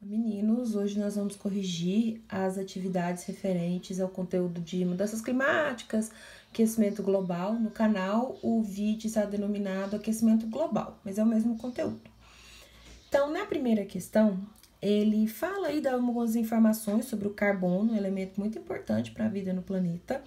Meninos, hoje nós vamos corrigir as atividades referentes ao conteúdo de mudanças climáticas, aquecimento global. No canal, o vídeo está denominado aquecimento global, mas é o mesmo conteúdo. Então, na primeira questão, ele fala aí, dá algumas informações sobre o carbono, um elemento muito importante para a vida no planeta.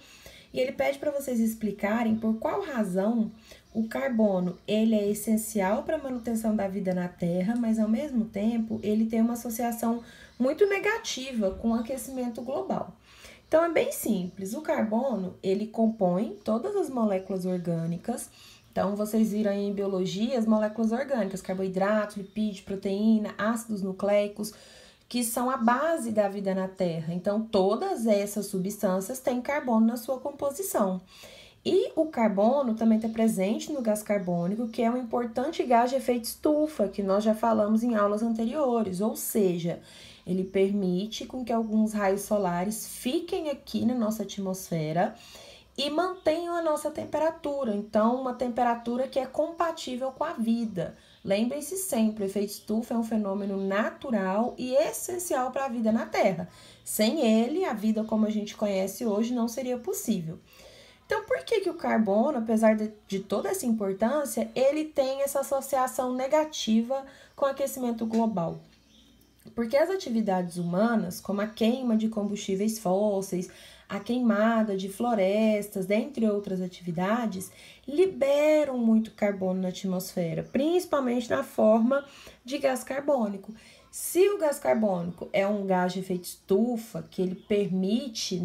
E ele pede para vocês explicarem por qual razão o carbono ele é essencial para a manutenção da vida na Terra, mas ao mesmo tempo ele tem uma associação muito negativa com o aquecimento global. Então é bem simples, o carbono ele compõe todas as moléculas orgânicas. Então vocês viram aí em biologia as moléculas orgânicas, carboidratos, lipídios, proteína, ácidos nucleicos, que são a base da vida na Terra. Então, todas essas substâncias têm carbono na sua composição. E o carbono também está presente no gás carbônico, que é um importante gás de efeito estufa, que nós já falamos em aulas anteriores, ou seja, ele permite com que alguns raios solares fiquem aqui na nossa atmosfera e mantenham a nossa temperatura, então uma temperatura que é compatível com a vida. Lembrem-se sempre, o efeito estufa é um fenômeno natural e essencial para a vida na Terra. Sem ele, a vida como a gente conhece hoje não seria possível. Então, por que o carbono, apesar de toda essa importância, ele tem essa associação negativa com o aquecimento global? Porque as atividades humanas, como a queima de combustíveis fósseis, a queimada de florestas, dentre outras atividades, liberam muito carbono na atmosfera, principalmente na forma de gás carbônico. Se o gás carbônico é um gás de efeito estufa, que ele permite,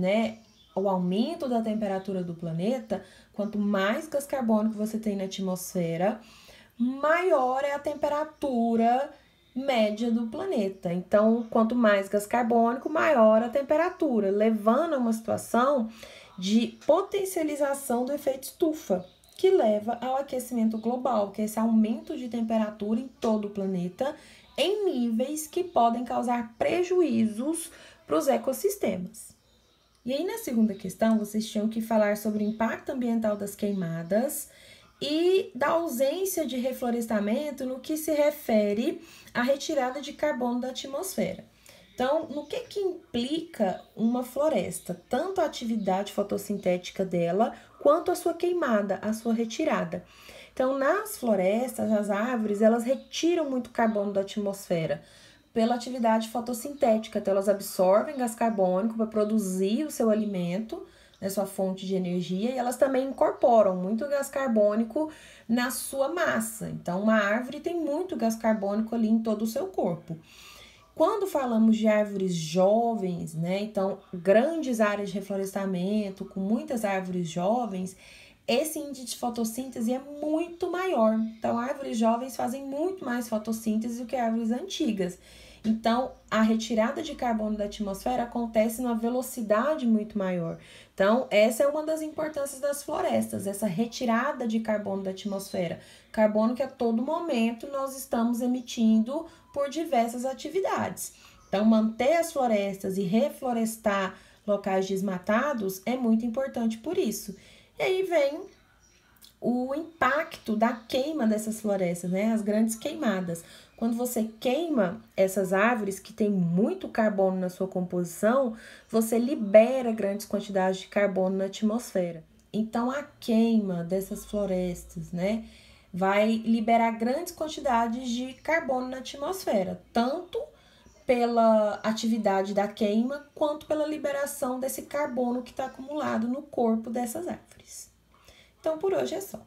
o aumento da temperatura do planeta, quanto mais gás carbônico você tem na atmosfera, maior é a temperatura média do planeta. Então, quanto mais gás carbônico, maior a temperatura, levando a uma situação de potencialização do efeito estufa, que leva ao aquecimento global, que é esse aumento de temperatura em todo o planeta, em níveis que podem causar prejuízos para os ecossistemas. E aí, na segunda questão, vocês tinham que falar sobre o impacto ambiental das queimadas e da ausência de reflorestamento no que se refere à retirada de carbono da atmosfera. Então, no que implica uma floresta? Tanto a atividade fotossintética dela, quanto a sua queimada, a sua retirada. Então, nas florestas, as árvores, elas retiram muito carbono da atmosfera pela atividade fotossintética. Então, elas absorvem gás carbônico para produzir o seu alimento, sua fonte de energia, e elas também incorporam muito gás carbônico na sua massa. Então, uma árvore tem muito gás carbônico ali em todo o seu corpo. Quando falamos de árvores jovens, então grandes áreas de reflorestamento, com muitas árvores jovens, esse índice de fotossíntese é muito maior. Então, árvores jovens fazem muito mais fotossíntese do que árvores antigas. Então, a retirada de carbono da atmosfera acontece numa velocidade muito maior. Então, essa é uma das importâncias das florestas, essa retirada de carbono da atmosfera. Carbono que a todo momento nós estamos emitindo por diversas atividades. Então, manter as florestas e reflorestar locais desmatados é muito importante por isso. E aí vem o impacto da queima dessas florestas, as grandes queimadas. Quando você queima essas árvores que têm muito carbono na sua composição, você libera grandes quantidades de carbono na atmosfera. Então, a queima dessas florestas, vai liberar grandes quantidades de carbono na atmosfera, tanto pela atividade da queima, quanto pela liberação desse carbono que está acumulado no corpo dessas árvores. Então, por hoje é só.